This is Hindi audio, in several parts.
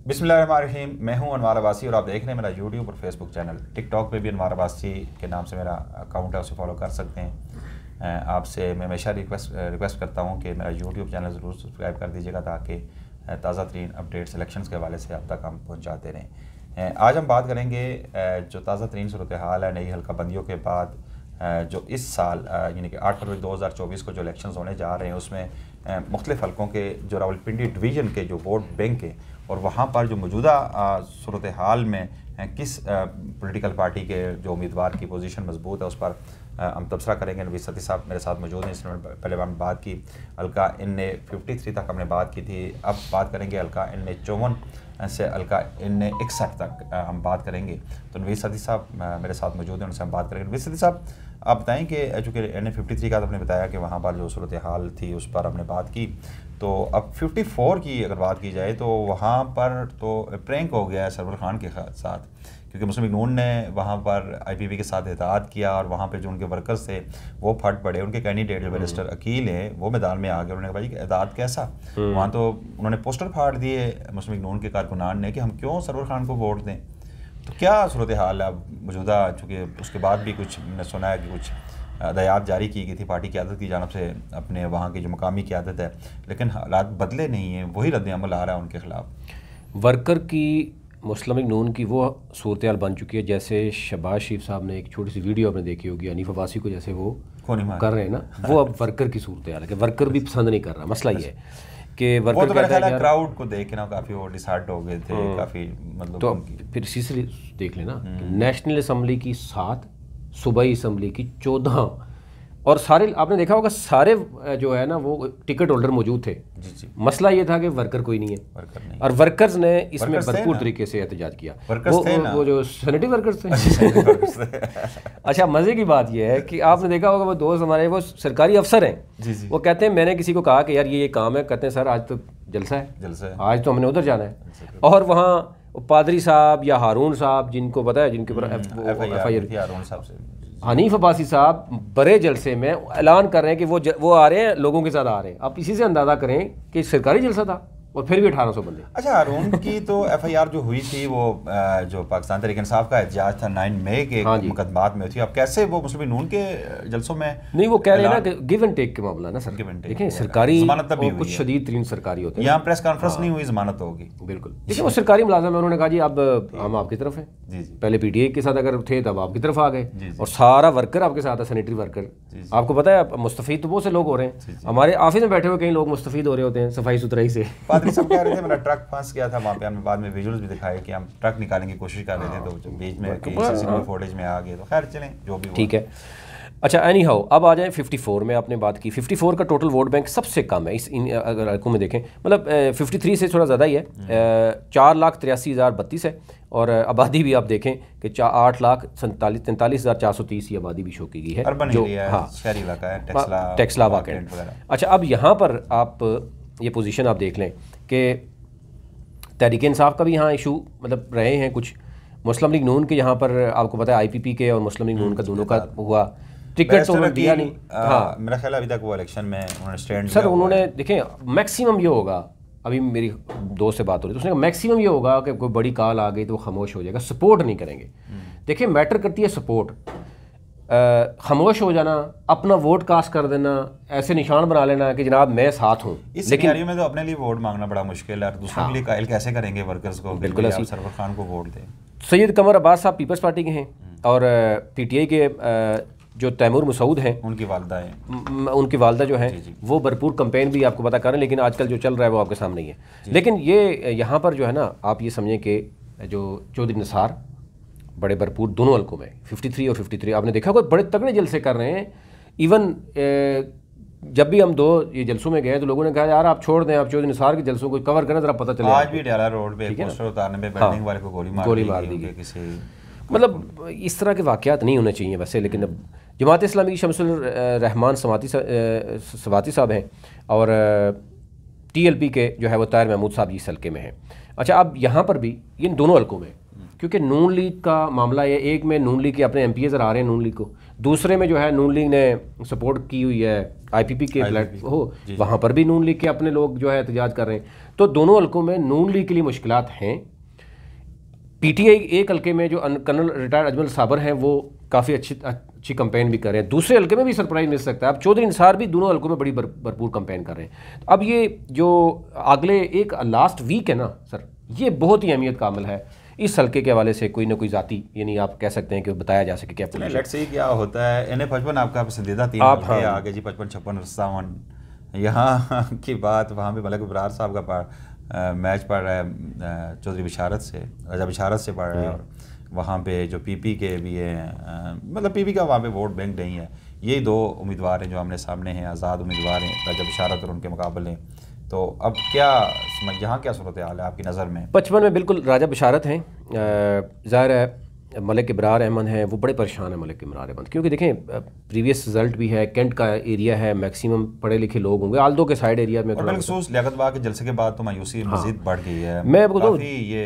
बिस्मिल्लाहिर्रहमानिर्रहीम। मैं हूं अनवार अब्बासी और आप देख रहे हैं मेरा यूट्यूब और फेसबुक चैनल। टिकटॉक पे भी अनवार अब्बासी के नाम से मेरा अकाउंट है, उसे फॉलो कर सकते हैं। आपसे मैं हमेशा रिक्वेस्ट करता हूं कि मेरा यूट्यूब चैनल ज़रूर सब्सक्राइब कर दीजिएगा ताकि ताज़ा तरीन अपडेट सिलेक्शंस के हवाले से आप तक हम पहुँचाते रहें। आज हम बात करेंगे जो ताज़ा तरीन सूरत हाल है नई हल्का बंदियों के बाद जो इस साल यानी कि 8 फरवरी 2024 को जो इलेक्शंस होने जा रहे हैं उसमें मुख्तलिफ़ हल्कों के जो रावलपिंडी डिवीज़न के जो वोट बैंक है और वहाँ पर जो मौजूदा सूरत हाल में किस पॉलिटिकल पार्टी के जो उम्मीदवार की पोजीशन मजबूत है उस पर हम तबसरा करेंगे। नवीद सती साहब मेरे साथ मौजूद हैं। इसमें पहले हमने बात की हल्का इन ने 53 तक हमने बात की थी, अब बात करेंगे हल्का इन ने 54 से हल्का इन ने 61 तक हम बात करेंगे। तो नवीद सती साहब मेरे साथ मौजूद हैं, उनसे हम बात करेंगे। नवीद सती साहब आप बताएं कि चूँकि एन ए 53 का आपने बताया कि वहाँ पर जो सूरत हाल थी उस पर हमने बात की, तो अब 54 की अगर बात की जाए तो वहाँ पर तो प्रैंक हो गया है सरवर खान के साथ, क्योंकि मुस्लिम लीग नून ने वहाँ पर IPP के साथ इत्तेहाद किया और वहाँ पे जो उनके वर्कर्स थे वो फट पड़े। उनके कैंडिडेट जो बैरिस्टर अकील हैं वो मैदान में आ गए। उन्होंने कहा भाई इत्तेहाद कैसा, वहाँ तो उन्होंने पोस्टर फाड़ दिए मुस्लिम लीग नून के कारकुनान ने कि हम क्यों सरवर खान को वोट दें। तो क्या सूरत हाल है अब मौजूदा, चूँकि उसके बाद भी कुछ मैंने सुना है कि कुछ हदायत जारी की गई थी पार्टी क़यादत की जानब से अपने वहाँ की जो मकामी क़यादत है, लेकिन हालात बदले नहीं हैं, वही रद्द-ए-अमल आ रहा है उनके ख़िलाफ़। वर्कर की मुस्लिम लीग नून की वो सूरत हाल बन चुकी है जैसे शहबाज शरीफ साहब ने एक छोटी सी वीडियो आपने देखी होगी हनीफ अब्बासी को जैसे वो कर रहे हैं ना, वो अब वर्कर की सूरत हाल है कि वर्कर भी पसंद नहीं कर रहा। मसला ये है कि वर्कर तो कहता है क्राउड को देख के ना काफ़ी वो डिसहार्ट हो गए थे, काफ़ी मतलब तो फिर इसी से देख लेना नेशनल असम्बली की 7, सूबाई असम्बली की 14 और सारे आपने देखा होगा सारे जो है ना वो टिकट होल्डर मौजूद थे। जी। मसला ये था कि वर्कर कोई नहीं है और वर्कर्स ने इसमें भरपूर तरीके से एहतजाज किया। वो जो सैनिटरी वर्कर्स थे अच्छा, मज़े की बात यह है कि आपने देखा होगा वो दोस्त हमारे वो सरकारी अफसर हैं, वो कहते हैं मैंने किसी को कहा कि यार ये काम है, कहते हैं सर आज तो जलसा है, आज तो हमने उधर जाना है। और वहाँ पादरी साहब या हारून साहब जिनको पता है, जिनके ऊपर हनीफ अब्बासी साहब बड़े जलसे में ऐलान कर रहे हैं कि वो आ रहे हैं, लोगों के साथ आ रहे हैं। आप इसी से अंदाज़ा करें कि सरकारी जलसा था और फिर भी 1800 बंदे। अच्छा, हारून की तो FIR जो हुई थी वो जो पाकिस्तान तहरीक इंसाफ का एहतजाज था 9 मई के मुकदमात में थी। अब कैसे वो मुस्लिम नून के जलसों में नहीं, वो कह रहे हैं ना कि गिव एंड टेक के मामला ना सर, देखें सरकारी कुछ शदीद तरीन सरकारी होते हैं। यहाँ प्रेस कॉन्फ्रेंस नहीं हुई, जमानत होगी बिल्कुल। देखिए वो सरकारी मुलाजिम है, उन्होंने कहा जी अब हम आपकी तरफ हैं। पहले PTI के साथ अगर थे तब आपकी तरफ आ गए और सारा वर्कर आपके साथ है, सैनिटरी वर्कर। आपको पता है मुस्तफ़ीद तो बहुत से लोग हो रहे हैं, हमारे ऑफिस में बैठे हुए कई लोग मुस्तफ़ीद हो रहे होते हैं सफाई सुथराई से। पादरी साहब कह रहे थे मेरा ट्रक फंस गया था वहाँ पे, हमने बाद में विजुअल्स भी दिखाए कि हम ट्रक निकालने की कोशिश कर रहे थे तो बीच में CCTV फुटेज में आ गए। तो खैर चलें जो भी ठीक है। अच्छा, एनी हाउ अब आ जाए 54 में। आपने बात की 54 का टोटल वोट बैंक सबसे कम है अगर इलाकों में देखें, मतलब 53 से थोड़ा ज़्यादा ही है। 4,83,032 है और आबादी भी आप देखें कि 8,43,430 की आबादी भी शो की गई है, जो शहरी इलाका है, टेक्सला वाक़ई। अच्छा, अब यहाँ पर आप ये पोजीशन आप देख लें कि तहरीक इंसाफ का भी यहाँ इशू मतलब रहे हैं कुछ, मुस्लिम लीग नून के यहाँ पर आपको पता है IPP के और मुस्लिम लीग नून का दोनों का हुआ, टिकट तो उन्होंने दिया नहीं। हाँ, मेरा ख्याल अभी तक वो इलेक्शन में उन्होंने स्टैंड सर उन्होंने देखें मैक्सिमम ये होगा, अभी मेरी दोस्त से बात हो रही तो उसने कहा मैक्सिमम ये होगा कि कोई बड़ी कॉल आ गई तो वो खामोश हो जाएगा, सपोर्ट नहीं करेंगे। देखिए मैटर करती है सपोर्ट, खामोश हो जाना, अपना वोट कास्ट कर देना, ऐसे निशान बना लेना कि जनाब मैं साथ हूँ। लेकिन में तो अपने लिए वोट मांगना बड़ा मुश्किल है, दूसरों के लिए कायल कैसे करेंगे वर्कर्स को। बिल्कुल सरवर खान को वोट दें। सैयद कमर अब्बास साहब पीपल्स पार्टी के हैं और PTI के जो तैमूर मसूद हैं उनकी वालदा है, उनकी वालदा जो है वो भरपूर कंपेन भी आपको पता करें, लेकिन आजकल जो चल रहा है वो आपके सामने ही है। लेकिन ये यहाँ पर जो है ना आप ये समझें कि जो चौधरी निसार बड़े भरपूर दोनों हल्कों में 53 और 53 आपने देखा होगा बड़े तगड़े जलसे कर रहे हैं। इवन जब भी हम 2 ये जलसों में गए तो लोगों ने कहा यार आप छोड़ दें, आप चौधरी निसार के जलसों को कवर करें जरा पता चले। आज भी डाला रोड पे पोस्टर उतारने पे बिल्डिंग वाले को गोली मार दी गई किसी, मतलब इस तरह के वाक़यात नहीं होने चाहिए वैसे। लेकिन अब जमात इस्लामी की शमसुल रहमान सवाती साहब हैं और TLP के जो है वो ताहिर महमूद साहब इस हल्के में हैं। अच्छा, अब यहाँ पर भी इन दोनों हल्कों में क्योंकि नून लीग का मामला है, एक में नून लीग के अपने MPs आ रहे हैं नून लीग को, दूसरे में जो है नून लीग ने सपोर्ट की हुई है IPP के फ्लैट हो, वहाँ पर भी नून लीग के अपने लोग जो है एहतजाज कर रहे हैं। तो दोनों हल्कों में नून लीग के लिए मुश्किलात हैं। PTI एक हल्के में जो कर्नल रिटायर्ड अजमल साबर हैं वो काफ़ी अच्छी कंपेन भी कर रहे हैं। दूसरे हल्के में भी सरप्राइज मिल सकता है। अब चौधरी निसार भी दोनों हल्कों में बड़ी भरपूर कंपेन कर रहे हैं। अब ये जो अगले एक लास्ट वीक है ना सर, ये बहुत ही अहमियत का अमल है इस हल्के के हवाले से। कोई ना कोई जाती यानी आप कह सकते हैं कि बताया जा सके क्या लेट्स सी क्या होता है। NA-55 आपका पसंदीदा तीन हल्के आगे जी, 55, 56, 57। यहाँ की बात वहाँ पे मलिक इब्रार साहब का मैच पढ़ रहा है चौधरी बिशारत से, राजा बिशारत से पढ़ रहा है। और वहाँ पे जो PP के भी हैं, मतलब PP का वहाँ पे वोट बैंक नहीं है। यही दो उम्मीदवार हैं जो हमने सामने हैं, आज़ाद उम्मीदवार हैं, राजा बिशारत और उनके मुकाबले। तो अब क्या यहाँ क्या सूरत हाल है आपकी नज़र में? 55 में बिल्कुल राजा बिशारत हैं। ज़ाहिर है मलिक इब्रार अहमद हैं, वो बड़े परेशान हैं मलिक इब्रार अहमद, क्योंकि देखें प्रीवियस रिजल्ट भी है, कैंट का एरिया है, मैक्सिमम पढ़े लिखे लोग होंगे। आल्दो के साइड एरिया में लियाकत बाग के जलसे के बाद तो मायूसी मज़ीद बढ़ गई है। मैं बताऊँ ये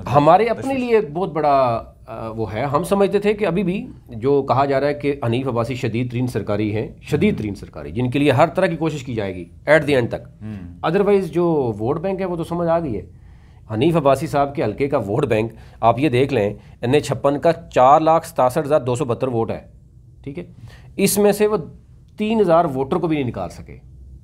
हमारे अपने लिए बहुत बड़ा वो है। हम समझते थे कि अभी भी जो कहा जा रहा है कि हनीफ अब्बासी शदीद तरीन सरकारी हैं, शदीद तरीन सरकारी, जिनके लिए हर तरह की कोशिश की जाएगी एट द एंड तक। अदरवाइज़ जो वोट बैंक है वो तो समझ आ गई है। हनीफ अब्बासी साहब के हल्के का वोट बैंक आप ये देख लें, NA-56 का 4,67,272 वोट है, ठीक है। इसमें से वो 3,000 वोटर को भी नहीं निकाल सके,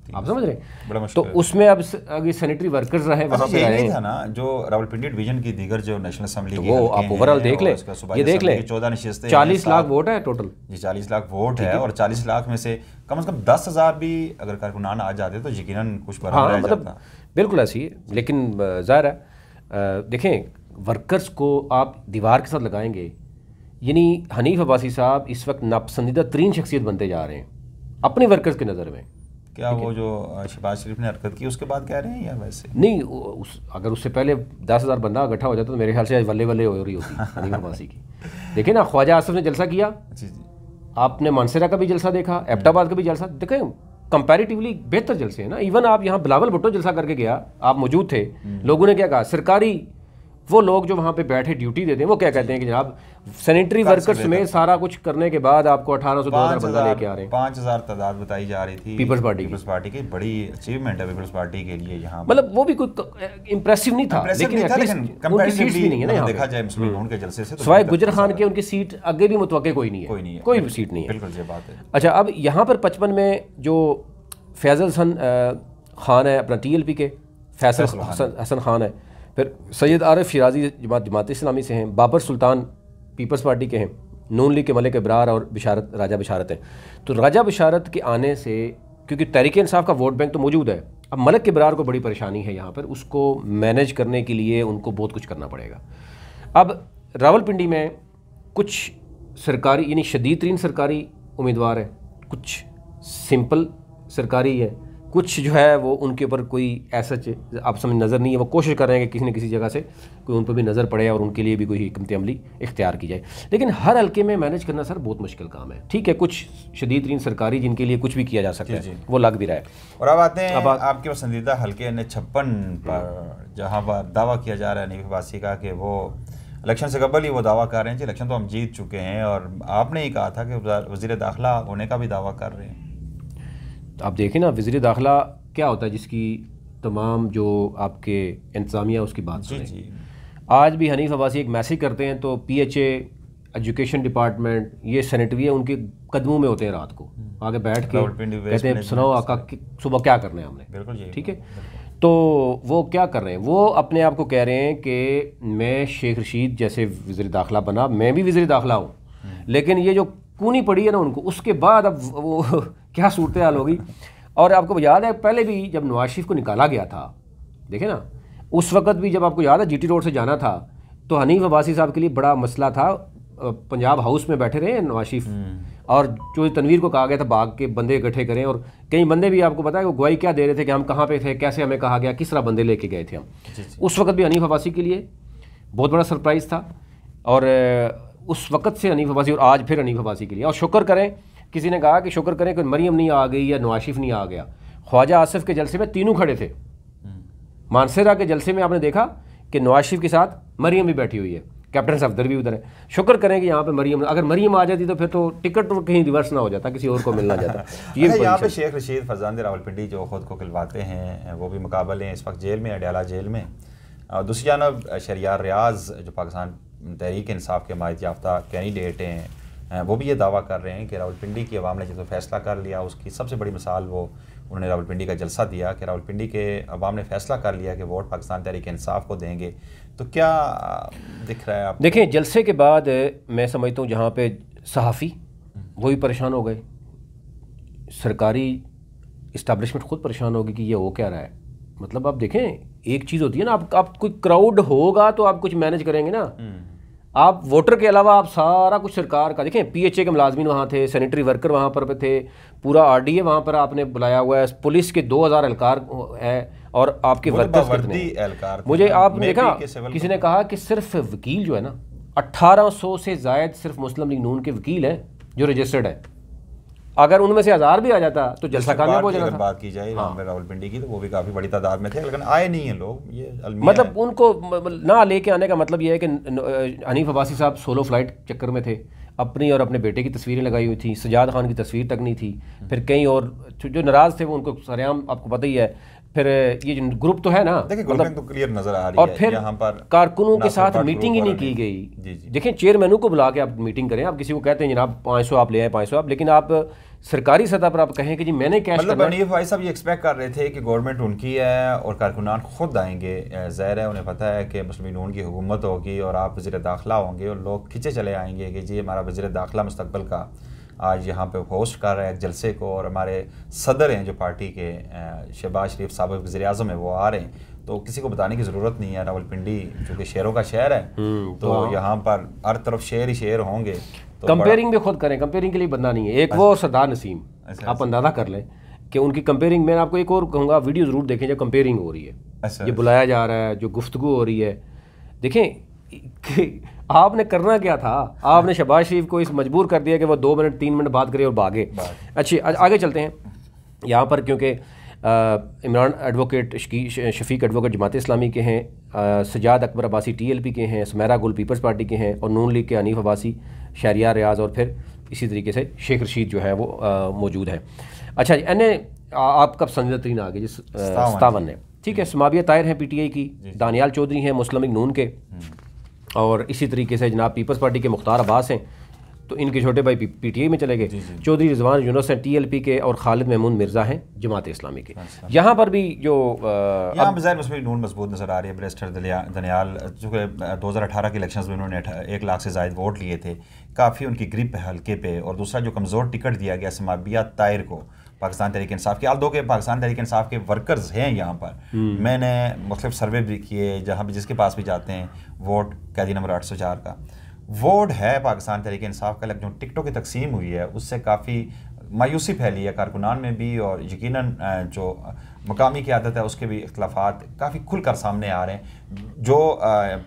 आप समझ रहे हैं। तो उसमें अब अगर सैनिटरी वर्कर्स रहे वहाँ पे आए था ना, जो रावलपिंडी डिवीजन की दीगर जो नेशनल असेंबली तो वो आप ओवरऑल देख लें, ये देख लें 14 नशिस्तें, 40 लाख वोट है टोटल जी, 40 लाख वोट है। और 40 लाख में से कम 10,000 भी अगर कारकुनान आ जाते तो यकीनन कुछ बराबर रह जाता। बिल्कुल ऐसी है, लेकिन ज़ाहिर है देखें वर्कर्स को आप दीवार के साथ लगाएंगे, यानी हनीफ अब्बासी साहब इस वक्त नापसंदीदा तरीन शख्सियत बनते जा रहे हैं अपने वर्कर्स के नज़र में। क्या वो जो शहबाज शरीफ ने हरकत की उसके बाद कह रहे हैं या वैसे नहीं? अगर उससे पहले 10,000 बंदा इकट्ठा हो जाता तो मेरे ख्याल से आज वल्ले वल्ले हो रही होती हनीफ अब्बासी की। देखिए ना, ख्वाजा आसिफ ने जलसा किया, आपने मानसरा का भी जलसा देखा, एबटाबाद का भी जलसा देखें, कंपैरेटिवली बेहतर जलसे हैं ना। इवन आप यहाँ बिलावल भुट्टो जलसा करके गया, आप मौजूद थे, लोगों ने क्या कहा, सरकारी वो लोग जो वहाँ पे बैठे ड्यूटी देते हैं वो क्या कहते हैं कि जनाब सैनिटरी वर्कर्स में सारा कुछ करने के बाद आपको 1800-2000 बंदा लेके आ रहे हैं। 5,000 तादाद बताई जा रही थी पीपल्स पार्टी की। बड़ी अचीवमेंट है पीपल्स पार्टी के लिए यहाँ, मतलब वो भी कोई इंप्रेसिव नहीं था, लेकिन उनकी सीट्स भी नहीं है ना देखा जाए मुस्लिम लीग के जलसे से, सवाए गुजर खान के उनकी सीट आगे भी मुतवक्के कोई नहीं है, कोई सीट नहीं है। बिल्कुल ये बात है। अच्छा, अब यहाँ पर 55 में जो फैजल हसन खान है अपना TLP के, फैसल हसन खान है, फिर सैयद आरिफ शिराजी जमात इस्लामी से हैं, बाबर सुल्तान पीपल्स पार्टी के हैं, नून लीग के मलिक इब्रार और राजा बिशारत हैं। तो राजा बिशारत के आने से, क्योंकि तहरीक इंसाफ का वोट बैंक तो मौजूद है, अब मलिक इब्रार को बड़ी परेशानी है यहाँ पर, उसको मैनेज करने के लिए उनको बहुत कुछ करना पड़ेगा। अब रावलपिंडी में कुछ सरकारी यानी शदीद तरीन सरकारी उम्मीदवार हैं, कुछ सिंपल सरकारी है, कुछ जो है वो उनके ऊपर कोई ऐसा आप समझ नज़र नहीं है। वो कोशिश कर रहे हैं कि किसी न किसी जगह से कोई उन पर भी नज़र पड़े और उनके लिए भी कोई हिकमत अमली इख्तियार की जाए। लेकिन हर हल्के में मैनेज करना सर बहुत मुश्किल काम है। ठीक है, कुछ शदीद तरीन सरकारी जिनके लिए कुछ भी किया जा सकता है वो लग भी रहा है। और अब आते हैं आपके पसंदीदा हल्के NA-56 पर, जहाँ पर दावा किया जा रहा है हनीफ अब्बासी का कि वो इलेक्शन से कबल ही वो दावा कर रहे हैं कि इलेक्शन तो हम जीत चुके हैं, और आपने ही कहा था कि वज़ीर दाखिला होने का भी दावा कर रहे हैं। आप देखें ना, वज़ीर दाखिला क्या होता है जिसकी तमाम जो आपके इंतज़ामिया उसकी बात सुने। आज भी हनीफ अब्बासी एक मैसेज करते हैं तो PHA, एजुकेशन डिपार्टमेंट, ये सैनिटरी उनके कदमों में होते हैं, रात को आगे बैठ के कहते हैं सुनाओ आका सुबह क्या करना है हमने, ठीक है। तो वो क्या कर रहे हैं, वो अपने आप को कह रहे हैं कि मैं शेख रशीद जैसे वज़ीर दाखिला बना, मैं भी वज़ीर दाखिला हूँ, लेकिन ये जो कूनी पड़ी है ना उनको, उसके बाद अब वो क्या सूरत हाल होगी। और आपको याद है पहले भी जब नवाज शरीफ को निकाला गया था, देखें ना, उस वक्त भी जब आपको याद है GT रोड से जाना था तो हनीफ अब्बासी साहब के लिए बड़ा मसला था। पंजाब हाउस में बैठे रहे नवाज शरीफ, और जो तनवीर को कहा गया था बाग के बंदे इकट्ठे करें, और कई बंदे भी आपको पता है वो गवाही क्या दे रहे थे कि हम कहाँ पे थे, कैसे हमें कहा गया, किस तरह बंदे लेके गए थे हम। उस वक्त भी हनीफ अब्बासी के लिए बहुत बड़ा सरप्राइज़ था, और उस वक्त से हनीफ अब्बासी, और आज फिर हनीफ अब्बासी के लिए। और शुक्र करें, किसी ने कहा कि शुक्र करें कि मरियम नहीं आ गई या नवाज शरीफ नहीं आ गया। ख्वाजा आसिफ के जलसे में तीनों खड़े थे, मानसेरा के जलसे में आपने देखा कि नवाज शरीफ के साथ मरियम भी बैठी हुई है, कैप्टन सफदर भी उधर है। शुक्र करें कि यहाँ पे मरीम, अगर मरीम आ जाती तो फिर तो टिकट तो कहीं रिवर्स ना हो जाता, किसी और को मिलना जाता। ये यहाँ पे शेख रशीद फरजांद रावलपिंडी जो खुद को खिलवाते हैं वो भी मुकाबले हैं, इस वक्त जेल में, अडयाला जेल में। और दूसरी जानब शहरियार रियाज जो पाकिस्तान तहरीक इंसाफ के हिमायत याफ्ता कैंडिडेट हैं, वो भी ये दावा कर रहे हैं कि रावलपिंडी की अवाम ने जो फैसला कर लिया, उसकी सबसे बड़ी मिसाल वो उन्होंने रावलपिंडी का जलसा दिया कि रावलपिंडी के अवाम ने फैसला कर लिया कि वोट पाकिस्तान तहरीक इंसाफ को देंगे। तो क्या दिख रहा है आप? देखें, जलसे के बाद मैं समझता हूँ जहाँ पे सहाफ़ी वो भी परेशान हो गए, सरकारी इस्टेब्लिशमेंट खुद परेशान होगी कि ये हो क्या रहा है। मतलब आप देखें, एक चीज़ होती है ना, आप कोई क्राउड होगा तो आप कुछ मैनेज करेंगे ना, आप वोटर के अलावा आप सारा कुछ सरकार का देखें। PHA के मुलाजमीन वहाँ थे, सैनिटरी वर्कर वहाँ पर थे, पूरा RDA वहाँ पर आपने बुलाया हुआ है, पुलिस के 2000 एहलकार है और आपके वर्कर्स कितने। मुझे आपने देखा, किसी ने कहा कि सिर्फ वकील जो है ना 1800 से ज़ायद सिर्फ मुस्लिम लीग नून के वकील हैं जो रजिस्टर्ड है। अगर उनमें से 1000 भी आ जाता तो जलसा खाने पहुंच जाता। बात की जाए रावलपिंडी की तो वो भी काफ़ी बड़ी तादाद में थे, लेकिन आए नहीं हैं लोग। ये मतलब उनको ना लेके आने का मतलब ये है कि हनीफ अब्बासी साहब सोलो फ्लाइट चक्कर में थे, अपनी और अपने बेटे की तस्वीरें लगाई हुई थी, सजाद खान की तस्वीर तक नहीं थी। फिर कई और जो नाराज़ थे वो उनको सरेआम आपको पता ही है। फिर ये जो ग्रुप तो है ना, मतलब तो क्लियर नजर आ रही और फिर यहाँ पर कारकुनों के साथ मीटिंग ही नहीं की गई। देखें, चेयरमैनों को बुला के आप मीटिंग करें, आप किसी को कहते हैं जनाब 500 आप ले आए 500 आप, लेकिन आप सरकारी सतह पर आप कहें कि जी मैंने कैश मतलब हनीफ भाई साहब ये एक्सपेक्ट कर रहे थे कि गवर्नमेंट उनकी है और कारकुनान खुद आएंगे। ज़ाहिर है उन्हें पता है कि मुस्लिम नून की हुकूमत होगी और आप वज़ीर दाखिला होंगे और लोग खींचे चले आएंगे कि जी हमारा वज़ीर दाखिला मुस्तकबिल का आज यहाँ पे होस्ट कर रहा है एक जलसे को, और हमारे सदर हैं जो पार्टी के शहबाज शरीफ साहब वज़ीर आज़म है वो आ रहे हैं। तो किसी को बताने की ज़रूरत नहीं है। रावलपिंडी चूँकि शहरों का शहर है तो यहाँ पर हर तरफ शहर ही शहर होंगे। तो कंपेयरिंग भी खुद करें, कंपेयरिंग के लिए बंदा नहीं है। एक वो सरदार नसीम, आप अंदाज़ा कर लें कि उनकी कंपेयरिंग, मैं आपको एक और कहूँगा वीडियो ज़रूर देखें जब कंपेयरिंग हो रही है, ये बुलाया जा रहा है, जो गुफ्तगू हो रही है। देखें आपने करना क्या था, आपने शहबाज शरीफ को इस मजबूर कर दिया कि वो 2 मिनट 3 मिनट बात करे और भागे। अच्छी आगे चलते हैं यहाँ पर, क्योंकि इमरान एडवोकेट शफीक एडवोकेट जमात इस्लामी के हैं, सजाद अकबर अब्बासी TLP के हैं, सुमेरा गुल पीपल्स पार्टी के हैं, और नून लीग के हनीफ अब्बासी, शहरियार रियाज, और फिर इसी तरीके से शेख रशीद जो है वो मौजूद है। अच्छा जी, आपका पसंदीदा तरीन आ गए जिस 57 ने, ठीक है। समाबिया ताहिर हैं PTI की, दानियाल चौधरी हैं मुस्लिम लीग नून के, और इसी तरीके से जनाब पीपल्स पार्टी के मुख्तार अब्बास हैं, तो इनके छोटे भाई PTI में चले गए। चौधरी रिजवान यूनुस हैं TLP के, और खालिद महमूद मिर्ज़ा हैं जमात इस्लामी के। यहाँ पर भी जो यहाँ बज़ाहिर मुस्लिम लीग नून मजबूत नज़र आ रही है। बैरिस्टर दनियाल चूँकि 2018 के इलेक्शन में उन्होंने 1 लाख से ज़ायद वोट लिए थे, काफ़ी उनकी ग्रिप है हल्के पे। और दूसरा जो कमज़ोर टिकट दिया गया समाबिया ताहिर को पाकिस्तान तहरीक इंसाफ के, आल के पाकिस्तान तहरीक इंसाफ के वर्कर्स हैं यहाँ पर। मैंने मुख्तलिफ सर्वे भी किए, जहाँ भी जिसके पास भी जाते हैं वोट कैदी नंबर 804 का वोट है पाकिस्तान तहरीक इंसाफ का, लेकिन जो टिकटों की तकसीम हुई है उससे काफ़ी मायूसी फैली है कारकुनान में भी, और यकीनन जो मकामी क़यादत है उसके भी इख्तलाफात काफ़ी खुलकर सामने आ रहे हैं, जो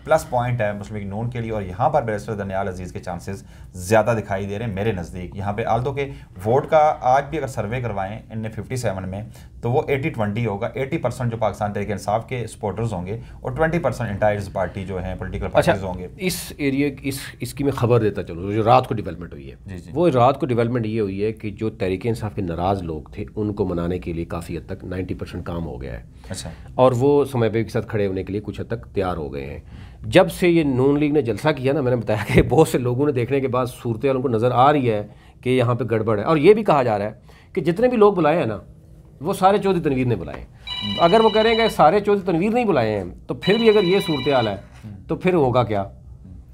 प्लस पॉइंट है मुस्लिम लीग नून के लिए। और यहाँ पर बैरिस्टर दनियाल अजीज़ के चांसेस ज़्यादा दिखाई दे रहे हैं मेरे नज़दीक। यहाँ पे आल्दो के वोट का आज भी अगर सर्वे करवाएं इनने 57 में, तो वो 80-20 होगा। 80% जो पाकिस्तान तहरीक इंसाफ के सपोर्टर्स होंगे और 20% इंटायर्स पार्टी जो हैं पोलिटिकल पार्टीज होंगे। इस एरिया इसकी मैं खबर देता चलूँ, जो रात को डेवलपमेंट हुई है, वो रात को डेवलपमेंट ये हुई है कि जो तहरीक इंसाफ के नाराज़ लोग थे उनको मनाने के लिए काफ़ी हद तक 90% काम हो गया है। अच्छा। और वो समय पे के साथ खड़े होने के लिए कुछ हद तक तैयार हो गए हैं। जब से ये नून लीग ने जलसा किया ना, मैंने बताया कि बहुत से लोगों ने देखने के बाद सूरत हाल उनको नज़र आ रही है कि यहाँ पे गड़बड़ है। और ये भी कहा जा रहा है कि जितने भी लोग बुलाए हैं ना, वो सारे चौधरी तनवीर ने बुलाए। अगर वो कह रहे हैं कि सारे चौधरी तनवीर नहीं बुलाए हैं, तो फिर भी अगर ये सूरत हाल है तो फिर होगा क्या?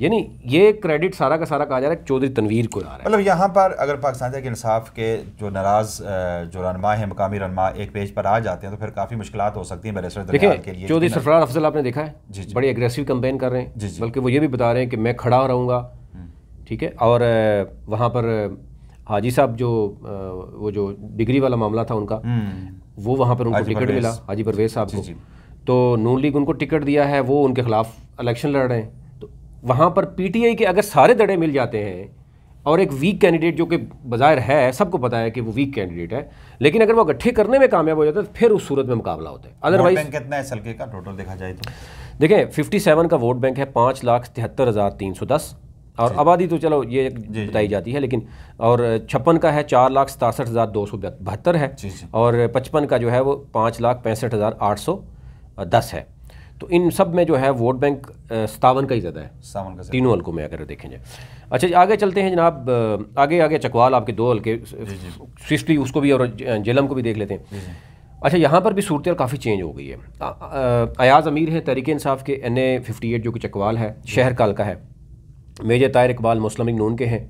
यानी ये क्रेडिट सारा का सारा कहा जा रहा है चौधरी तनवीर को आ रहा है। मतलब यहाँ पर अगर पाकिस्तान तहरीक इंसाफ के जो नाराज़ जो रहनुमा हैं, मकामी रहनुमा एक पेज पर आ जाते हैं तो फिर काफ़ी मुश्किलात हो सकती हैं बैरिस्टर दनियाल के लिए। चौधरी सरफराज अफजल आपने देखा है, बड़ी एग्रेसिव कैंपेन कर रहे हैं, बल्कि वो ये भी बता रहे हैं कि मैं खड़ा रहूँगा, ठीक है। और वहाँ पर हाजी साहब जो वो जो डिग्री वाला मामला था उनका, वो वहाँ पर उनको टिकट मिला, हाजी परवेज़ साहब को, तो नून लीग उनको टिकट दिया है, वो उनके खिलाफ इलेक्शन लड़ रहे हैं। तो वहाँ पर PTI के अगर सारे दड़े मिल जाते हैं और एक वीक कैंडिडेट जो कि बज़ाहिर है, सबको पता है कि वो वीक कैंडिडेट है, लेकिन अगर वो इकट्ठे करने में कामयाब हो जाता है तो फिर उस सूरत में मुकाबला होता है। अदरवाइज कितना है सलके का टोटल देखा जाए तो देखें 57 का वोट बैंक है, 5,73,310, और आबादी तो चलो ये बताई जाती है, लेकिन और 56 का है 4,67,272 है, और 55 का जो है वो 5,65,810 है। तो इन सब में जो है वोट बैंक 57 का ही ज़्यादा है, तीनों हल्कों में अगर देखें जाए। अच्छा आगे चलते हैं जनाब, आगे चकवाल आपके 2 हल्के स्विफ्टली उसको भी और जेलम को भी देख लेते हैं। अच्छा यहाँ पर भी सूरत काफ़ी चेंज हो गई है। अयाज़ अमीर हैं तहरीक इंसाफ के, NA 58 जो कि चकवाल है, शहर का हल्का है। मेजर ताहिर इकबाल मुस्लिम लीग नून के हैं,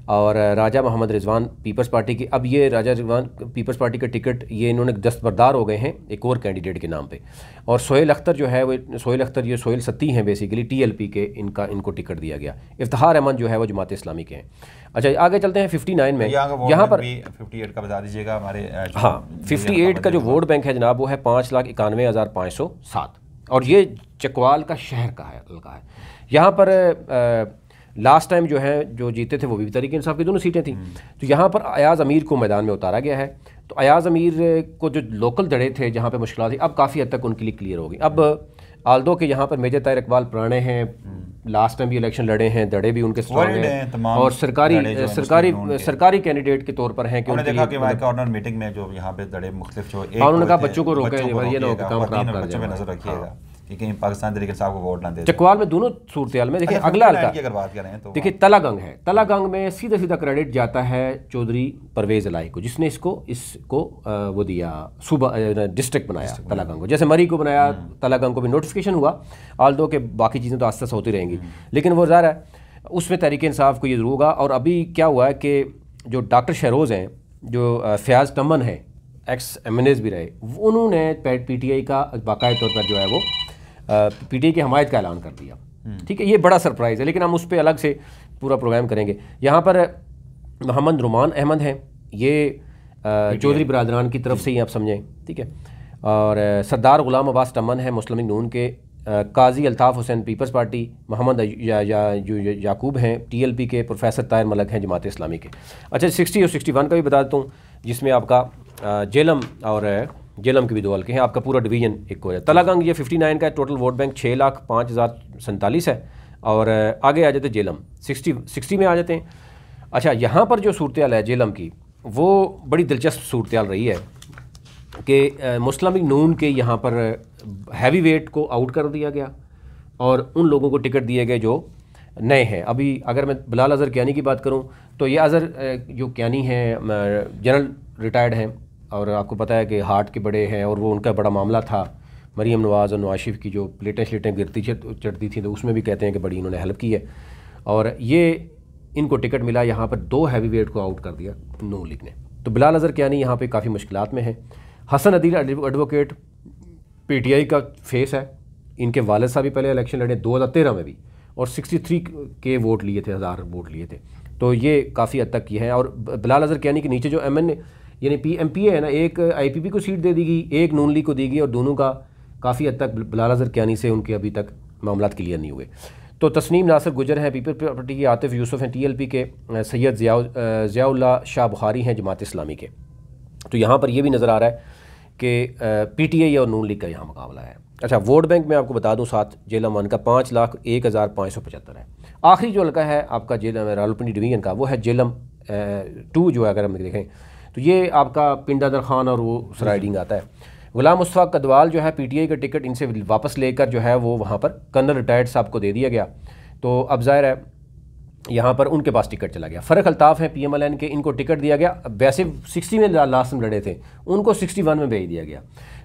और राजा मोहम्मद रिजवान पीपल्स पार्टी की। अब ये राजा रिजवान पीपल्स पार्टी का टिकट ये इन्होंने दस्तबरदार हो गए हैं एक और कैंडिडेट के नाम पे। और सोहेल अख्तर जो है वो सोहेल सत्ती हैं बेसिकली, TLP के इनको टिकट दिया गया। इफ्तिखार अहमद जो है वो जमात इस्लामी के हैं। अच्छा आगे चलते हैं 59 में, यहाँ पर 58 का बता दीजिएगा हमारे। हाँ 58 का जो वोट बैंक है जनाब वो है 5,91,507, और ये चकवाल का शहर का है, हल्का है। यहाँ पर लास्ट टाइम जो है जो जीते थे वो भी तहरीक इंसाफ की दोनों सीटें थी। तो यहाँ पर अयाज़ अमीर को मैदान में उतारा गया है। तो अयाज़ अमीर को जो लोकल दड़े थे जहाँ पे मुश्किल थी, अब काफ़ी हद तक उनके लिए क्लियर होगी। अब आल्दो के यहाँ पर मेजर ताहिर इकबाल पुराने हैं, लास्ट टाइम भी इलेक्शन लड़े हैं, दड़े भी उनके स्ट्रॉन्ग हैं, और सरकारी कैंडिडेट के तौर पर हैं कि उन्होंने देखा कि वहाँ कॉर्नर मीटिंग में जो यहाँ पे दड़े मुख्तलिफ जो उन्होंने कहा बच्चों को रोके, ये ना हो कि काम खराब कर जाए, नजर रखिएगा कि पाकिस्तान तरीके साहब को वोट ना दे। चकवाल में दोनों सूरत में देखिए अगला हल्का अगर बात करें तो देखिए तलागंग है। तलागंग में सीधा क्रेडिट जाता है चौधरी परवेज़ इलाही को, जिसने इसको वो दिया सूबा डिस्ट्रिक्ट बनाया तलागंग को। जैसे मरी को बनाया, तलागंग को भी नोटिफिकेशन हुआ, आल्दो के बाकी चीज़ें तो आस्ते आस्ते होती रहेंगी, लेकिन वो ज़ाहिर है उसमें तहरीक इंसाफ को ये ज़रूर होगा। और अभी क्या हुआ है कि जो डॉक्टर शहरोज़ हैं, जो फयाज़ तमन है, एक्स MNAs भी रहे, उन्होंने PTI का बाकायदा तौर पर जो है वो PTI की हमायत का ऐलान कर दिया। ठीक है, ये बड़ा सरप्राइज़ है, लेकिन हम उस पर अलग से पूरा प्रोग्राम करेंगे। यहाँ पर मोहम्मद रुमान अहमद हैं, ये चौधरी बरादरान की तरफ से ही आप समझें, ठीक है। और सरदार ग़ुलाम अब्बास टमन है मुस्लिम लीग नून के, काजी अल्ताफ़ हुसैन पीपल्स पार्टी, मोहम्मद याकूब हैं TLP के, प्रोफेसर ताहिर मलक हैं जमात इस्लामी के। अच्छा 60 और 61 का भी बता देता हूँ, जिसमें आपका जेलम और जेलम के भी 2 हल्के हैं, आपका पूरा डिवीजन एक हो जाए। तलागंग ये 59 का टोटल वोट बैंक 6,05,047 है। और आगे आ जाते जेलम 60 में आ जाते हैं। अच्छा यहाँ पर जो सूरत हाल है जेलम की, वो बड़ी दिलचस्प सूरत हाल रही है कि मुस्लिम लीग नून के यहाँ पर हैवी वेट को आउट कर दिया गया, और उन लोगों को टिकट दिए गए जो नए हैं। अभी अगर मैं बिलाल अज़हर कियानी की बात करूँ तो ये अज़हर जो कियानी हैं जनरल रिटायर्ड हैं, और आपको पता है कि हार्ट के बड़े हैं, और वो उनका बड़ा मामला था मरीम नवाज़ और नवाज शरीफ की जो प्लेटें गिरती चढ़ती थी, तो उसमें भी कहते हैं कि बड़ी इन्होंने हेल्प की है। और ये इनको टिकट मिला, यहाँ पर 2 हैवी वेट को आउट कर दिया नून लीग ने। तो बिलाल अज़हर कियानी यहाँ पे काफ़ी मुश्किलात में है। हसन अदील एडवोकेट PTI का फेस है, इनके वालिद साहब भी पहले इलेक्शन लड़े 2013 में भी, और 63 के वोट लिए थे, 1000 वोट लिए थे। तो ये काफ़ी हद तक ये है। और बिलाल अज़हर कियानी के नीचे जो MN यानी PMPA है ना, एक IPP को सीट दे दी गई, एक नून लीग को दी गई, और दोनों का काफ़ी हद तक बिलाल अज़हर कियानी से उनके अभी तक मामला क्लियर नहीं हुए। तो तस्नीम नासिर गुजर हैं पीपल्स पार्टी के, आतिफ यूसुफ हैं TLP के, सैयद ज़ियाउल्लाह शाह बुखारी हैं जमात इस्लामी के। तो यहाँ पर ये भी नज़र आ रहा है कि PTI और नून लीग का यहाँ मुकाबला है। अच्छा वोट बैंक में आपको बता दूँ 7 जेलम 1 का 5,01,575 है। आखिरी जो हल्का है आपका जेलम रावलपिंडी डिवीजन का, वो है जेलम 2 जो है, अगर हम देखें तो ये आपका पिंडादर खान और वो सराइडिंग आता है। गुलाम मुस्तफ़ा कदवाल जो है PTI का टिकट इनसे वापस लेकर जो है वो वहाँ पर कर्नल रिटायर्ड साहब को दे दिया गया। तो अब ज़ाहिर है यहाँ पर उनके पास टिकट चला गया। फ़र्क अल्ताफ़ हैं PMLN के, इनको टिकट दिया गया, वैसे 60 में लास्ट में लड़े थे, उनको 61 में भेज दिया गया।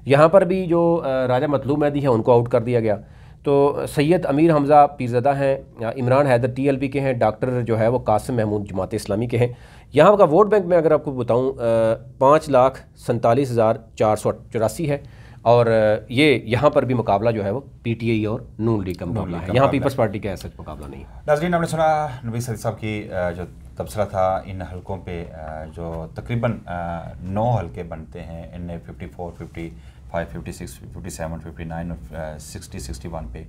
यहाँ पर भी जो राजा मतलूब मेहदी है उनको आउट कर दिया गया। तो सैयद अमीर हमज़ा पीरज़दा हैं, इमरान हैदर TLP के हैं, डॉक्टर जो है वो कासिम महमूद जमात इस्लामी के हैं। यहाँ का वोट बैंक में अगर आपको बताऊँ 5,47,484 है। और ये यहाँ पर भी मुकाबला जो है वो PTI और नून लीग का मुकाबला है, यहाँ पीपल्स पार्टी का ऐसा मुकाबला नहीं है। नाज़रीन आपने सुना नबी सईद साहब की जो तबसरा था इन हलकों पे, जो तकरीबन 9 हलके बनते हैं, इनमें 54, 55, 56, 57, 59 और 60, 61 पे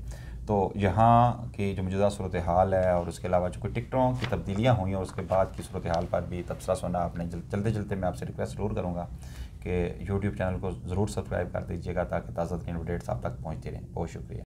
तो यहाँ की जो मौजूदा सूरत हाल है और उसके अलावा जो कोई टिकटों की तब्दीलियाँ हुई हैं और उसके बाद की सूरत हाल पर भी तबसरा सुना आपने। चलते चलते मैं आपसे रिक्वेस्ट ज़रूर करूँगा कि यूट्यूब चैनल को ज़रूर सब्सक्राइब कर दीजिएगा ताकि ताज़ा तरीन अपडेट्स आप तक पहुँचती रहें। बहुत शुक्रिया।